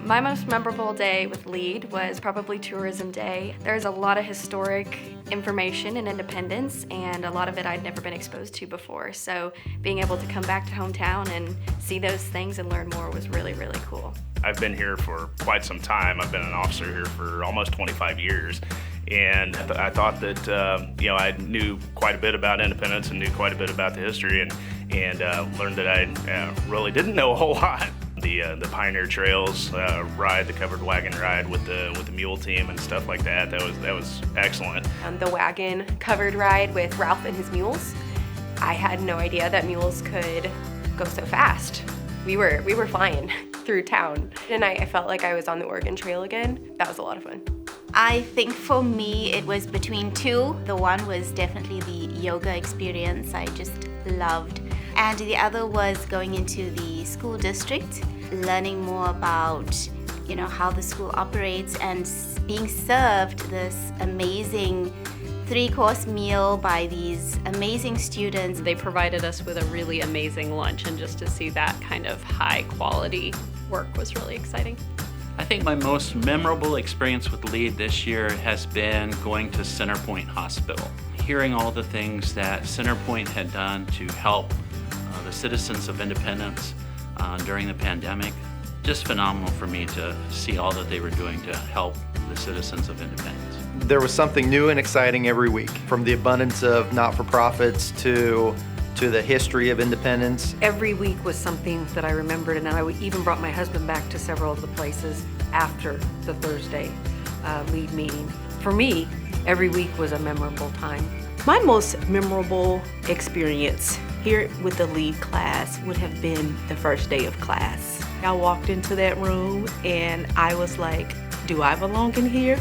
My most memorable day with LEAD was probably Tourism Day. There's a lot of historic information in Independence, and a lot of it I'd never been exposed to before. So being able to come back to hometown and see those things and learn more was really, really cool. I've been here for quite some time. I've been an officer here for almost 25 years. And I thought that, I knew quite a bit about Independence and knew quite a bit about the history, and learned that I really didn't know a whole lot. The Pioneer Trails ride, the covered wagon ride with the mule team and stuff like that. That was excellent. The wagon covered ride with Ralph and his mules. I had no idea that mules could go so fast. We were flying through town, and I felt like I was on the Oregon Trail again. That was a lot of fun. I think for me it was between two. The one was definitely the yoga experience I just loved. And the other was going into the school district, learning more about, how the school operates and being served this amazing 3-course meal by these amazing students. They provided us with a really amazing lunch, and just to see that kind of high quality work was really exciting. I think my most memorable experience with LEAD this year has been going to Centerpoint Hospital. Hearing all the things that Centerpoint had done to help the citizens of Independence during the pandemic. Just phenomenal for me to see all that they were doing to help the citizens of Independence. There was something new and exciting every week, from the abundance of not-for-profits to the history of Independence. Every week was something that I remembered, and I even brought my husband back to several of the places after the Thursday LEAD meeting. For me, every week was a memorable time. My most memorable experience here with the LEAD class would have been the first day of class. I walked into that room and I was like, do I belong in here?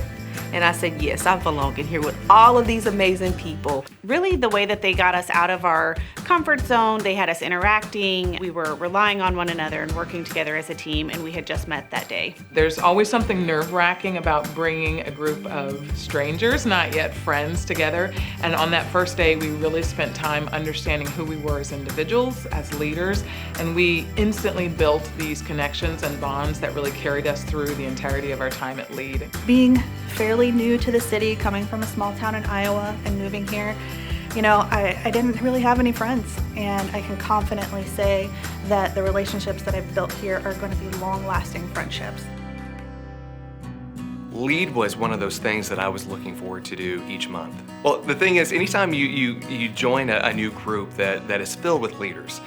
And I said, yes, I belong in here with all of these amazing people. Really, the way that they got us out of our comfort zone, they had us interacting, we were relying on one another and working together as a team, and we had just met that day. There's always something nerve-wracking about bringing a group of strangers, not yet friends, together. And on that first day, we really spent time understanding who we were as individuals, as leaders, and we instantly built these connections and bonds that really carried us through the entirety of our time at LEAD. Being fairly new to the city, coming from a small town in Iowa and moving here, I didn't really have any friends, and I can confidently say that the relationships that I've built here are going to be long-lasting friendships. LEAD was one of those things that I was looking forward to do each month. Well, the thing is, anytime you join a new group that is filled with leaders,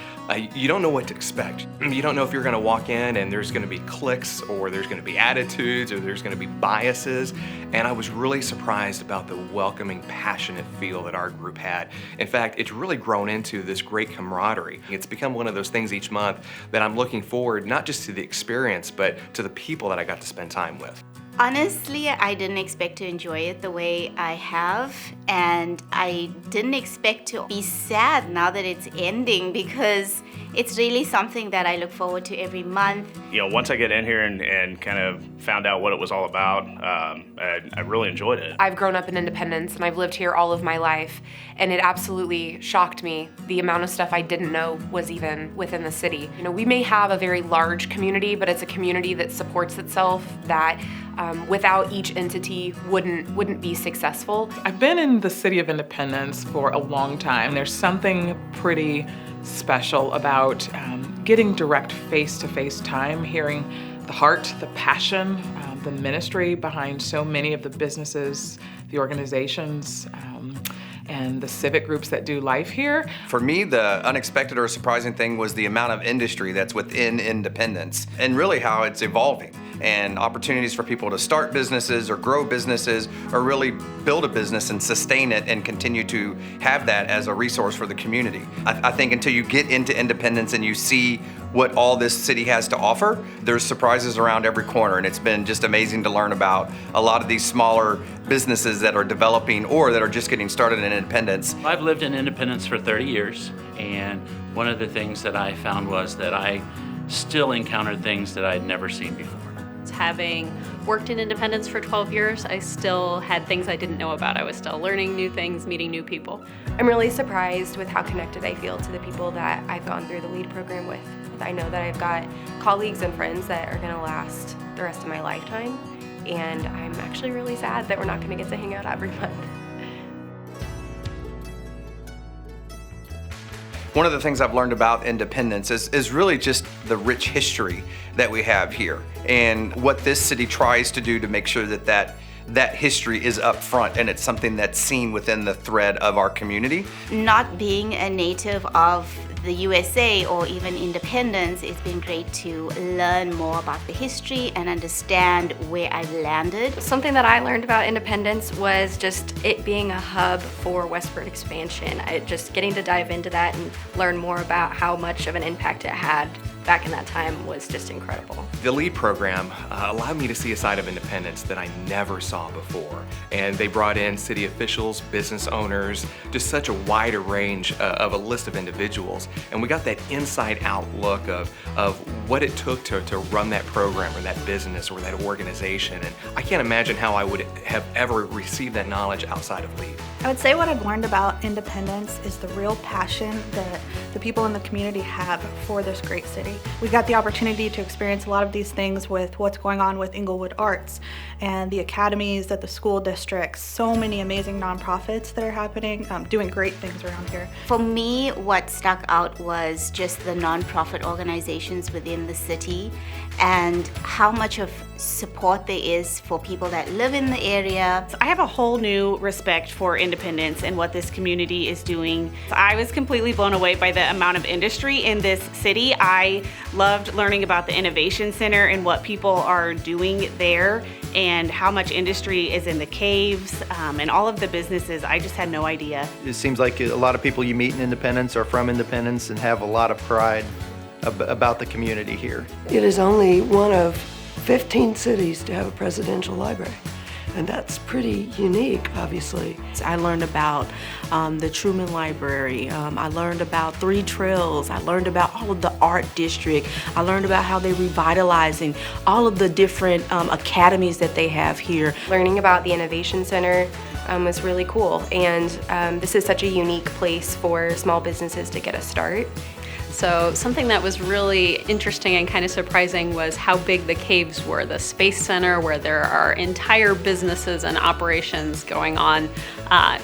you don't know what to expect. You don't know if you're going to walk in and there's going to be cliques, or there's going to be attitudes, or there's going to be biases. And I was really surprised about the welcoming, passionate feel that our group had. In fact, it's really grown into this great camaraderie. It's become one of those things each month that I'm looking forward not just to the experience, but to the people that I got to spend time with. Honestly, I didn't expect to enjoy it the way I have, and I didn't expect to be sad now that it's ending, because it's really something that I look forward to every month. Once I get in here and kind of found out what it was all about, I really enjoyed it. I've grown up in Independence and I've lived here all of my life, and it absolutely shocked me the amount of stuff I didn't know was even within the city. We may have a very large community, but it's a community that supports itself, that without each entity wouldn't be successful. I've been in the city of Independence for a long time. There's something pretty special about getting direct face-to-face time, hearing the heart, the passion, the ministry behind so many of the businesses, the organizations, and the civic groups that do life here. For me, the unexpected or surprising thing was the amount of industry that's within Independence, and really how it's evolving, and opportunities for people to start businesses or grow businesses or really build a business and sustain it and continue to have that as a resource for the community. I think until you get into Independence and you see what all this city has to offer, there's surprises around every corner, and it's been just amazing to learn about a lot of these smaller businesses that are developing or that are just getting started in Independence. I've lived in Independence for 30 years, and one of the things that I found was that I still encountered things that I'd never seen before. Having worked in Independence for 12 years, I still had things I didn't know about. I was still learning new things, meeting new people. I'm really surprised with how connected I feel to the people that I've gone through the LEAD program with. I know that I've got colleagues and friends that are going to last the rest of my lifetime. And I'm actually really sad that we're not going to get to hang out every month. One of the things I've learned about Independence is really just the rich history that we have here and what this city tries to do to make sure that history is up front and it's something that's seen within the thread of our community. Not being a native of the USA or even Independence, it's been great to learn more about the history and understand where I've landed. Something that I learned about Independence was just it being a hub for westward expansion. Just getting to dive into that and learn more about how much of an impact it had back in that time was just incredible. The LEAD program allowed me to see a side of Independence that I never saw before. And they brought in city officials, business owners, just such a wider range of a list of individuals. And we got that inside out look of what it took to run that program or that business or that organization. And I can't imagine how I would have ever received that knowledge outside of LEAD. I would say what I've learned about Independence is the real passion that the people in the community have for this great city. We got the opportunity to experience a lot of these things with what's going on with Inglewood Arts and the academies at the school districts. So many amazing nonprofits that are happening, doing great things around here. For me, what stuck out was just the nonprofit organizations within the city and how much of support there is for people that live in the area. I have a whole new respect for Independence and what this community is doing. I was completely blown away by the amount of industry in this city. I loved learning about the Innovation Center and what people are doing there and how much industry is in the caves and all of the businesses. I just had no idea. It seems like a lot of people you meet in Independence are from Independence and have a lot of pride about the community here. It is only one of 15 cities to have a presidential library. And that's pretty unique, obviously. I learned about the Truman Library. I learned about 3 Trails. I learned about all of the art district. I learned about how they're revitalizing all of the different academies that they have here. Learning about the Innovation Center was really cool. And this is such a unique place for small businesses to get a start. So something that was really interesting and kind of surprising was how big the caves were. The Space Center, where there are entire businesses and operations going on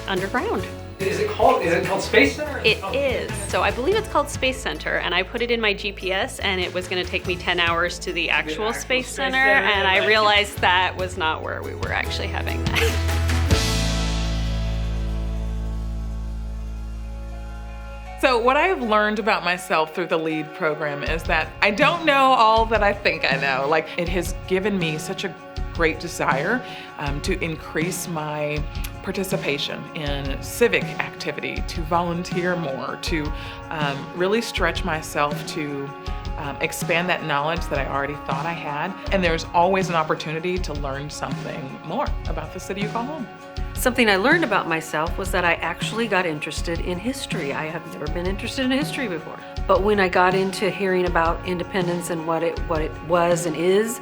underground. Is it called Space Center? It is. So I believe it's called Space Center, and I put it in my GPS, and it was going to take me 10 hours to the actual Space Center, and I realized that was not where we were actually having that. So what I have learned about myself through the LEAD program is that I don't know all that I think I know. Like, it has given me such a great desire to increase my participation in civic activity, to volunteer more, to really stretch myself to expand that knowledge that I already thought I had. And there's always an opportunity to learn something more about the city you call home. Something I learned about myself was that I actually got interested in history. I have never been interested in history before. But when I got into hearing about Independence and what it was and is,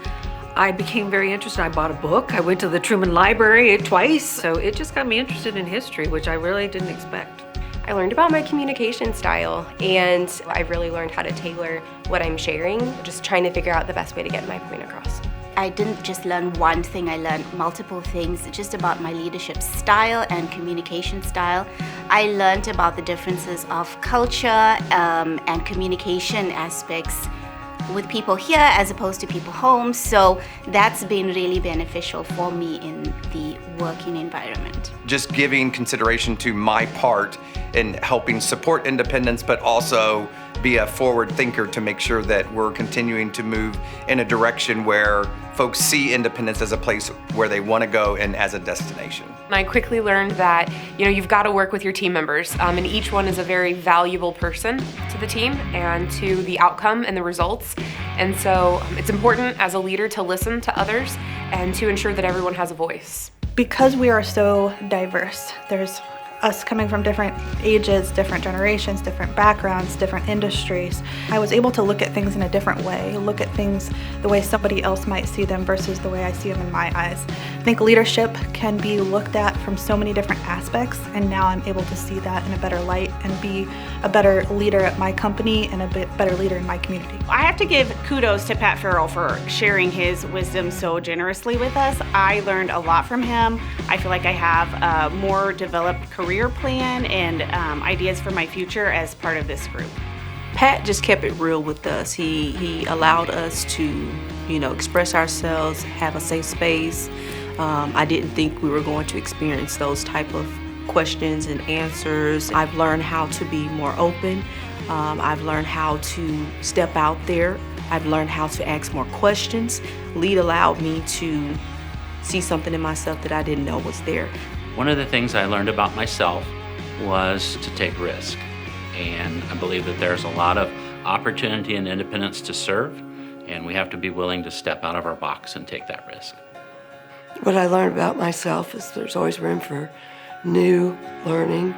I became very interested. I bought a book. I went to the Truman Library twice. So it just got me interested in history, which I really didn't expect. I learned about my communication style, and I really learned how to tailor what I'm sharing, just trying to figure out the best way to get my point across. I didn't just learn one thing, I learned multiple things just about my leadership style and communication style. I learned about the differences of culture and communication aspects with people here as opposed to people home. So that's been really beneficial for me in the working environment. Just giving consideration to my part in helping support Independence, but also be a forward thinker to make sure that we're continuing to move in a direction where folks see Independence as a place where they want to go and as a destination. I quickly learned that you've got to work with your team members, and each one is a very valuable person to the team and to the outcome and the results. And so it's important as a leader to listen to others and to ensure that everyone has a voice. Because we are so diverse, there's us coming from different ages, different generations, different backgrounds, different industries, I was able to look at things in a different way, look at things the way somebody else might see them versus the way I see them in my eyes. I think leadership can be looked at from so many different aspects, and now I'm able to see that in a better light and be a better leader at my company and a better leader in my community. I have to give kudos to Pat Farrell for sharing his wisdom so generously with us. I learned a lot from him. I feel like I have a more developed career plan and ideas for my future as part of this group. Pat just kept it real with us. He allowed us to, express ourselves, have a safe space. I didn't think we were going to experience those type of questions and answers. I've learned how to be more open. I've learned how to step out there. I've learned how to ask more questions. LEAD allowed me to see something in myself that I didn't know was there. One of the things I learned about myself was to take risk. And I believe that there's a lot of opportunity and independence to serve, and we have to be willing to step out of our box and take that risk. What I learned about myself is there's always room for new learning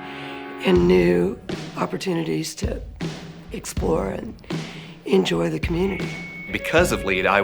and new opportunities to explore and enjoy the community. Because of LEAD, I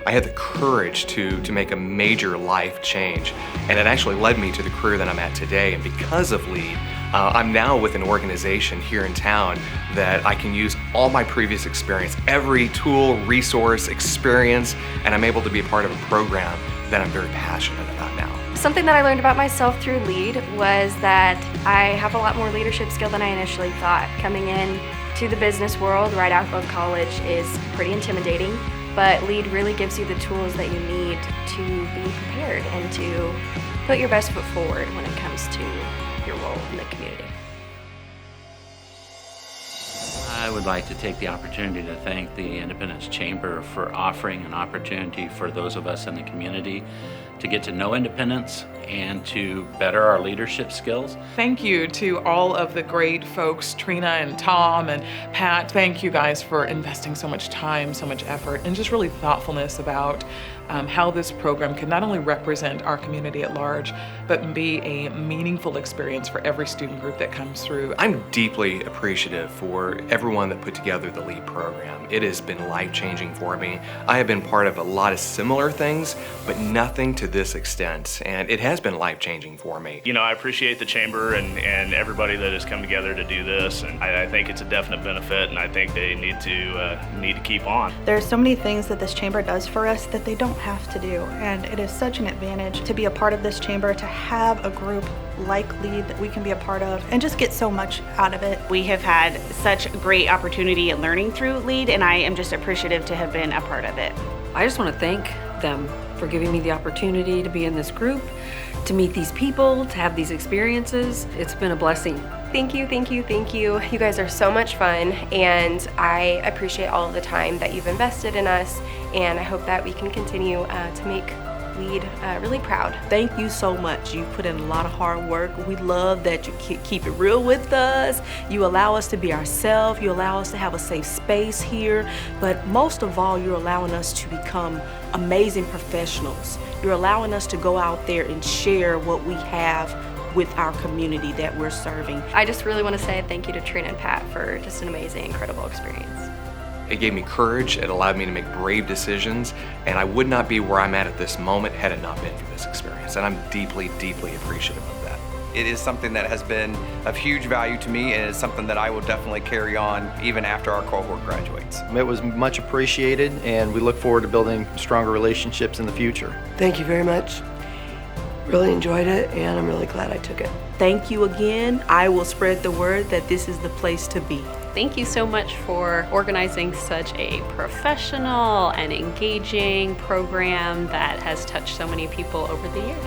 had the courage to make a major life change, and it actually led me to the career that I'm at today. And because of LEAD, I'm now with an organization here in town that I can use all my previous experience, every tool, resource, experience, and I'm able to be a part of a program that I'm very passionate about now. Something that I learned about myself through LEAD was that I have a lot more leadership skill than I initially thought. Coming in to the business world right out of college is pretty intimidating, but LEAD really gives you the tools that you need to be prepared and to put your best foot forward when it comes to your role in the community. I would like to take the opportunity to thank the Independence Chamber for offering an opportunity for those of us in the community to get to know Independence and to better our leadership skills. Thank you to all of the great folks, Trina and Tom and Pat. Thank you guys for investing so much time, so much effort, and just really thoughtfulness about how this program can not only represent our community at large, but be a meaningful experience for every student group that comes through. I'm deeply appreciative for everyone that put together the LEAD program. It has been life-changing for me. I have been part of a lot of similar things, but nothing to this extent, and it has been life-changing for me. I appreciate the Chamber and everybody that has come together to do this, and I think it's a definite benefit, and I think they need to keep on. There's so many things that this chamber does for us that they don't have to do, and it is such an advantage to be a part of this chamber, to have a group like LEAD that we can be a part of and just get so much out of it. We have had such great opportunity and learning through LEAD, and I am just appreciative to have been a part of it. I just want to thank them for giving me the opportunity to be in this group, to meet these people, to have these experiences. It's been a blessing. Thank you, thank you, thank you. You guys are so much fun, and I appreciate all of the time that you've invested in us, and I hope that we can continue to make LEAD really proud. Thank you so much. You put in a lot of hard work. We love that you keep it real with us. You allow us to be ourselves. You allow us to have a safe space here. But most of all, you're allowing us to become amazing professionals. You're allowing us to go out there and share what we have with our community that we're serving. I just really want to say thank you to Trina and Pat for just an amazing, incredible experience. It gave me courage, it allowed me to make brave decisions, and I would not be where I'm at this moment had it not been for this experience, and I'm deeply, deeply appreciative of that. It is something that has been of huge value to me, and it's something that I will definitely carry on even after our cohort graduates. It was much appreciated, and we look forward to building stronger relationships in the future. Thank you very much. Really enjoyed it, and I'm really glad I took it. Thank you again. I will spread the word that this is the place to be. Thank you so much for organizing such a professional and engaging program that has touched so many people over the years.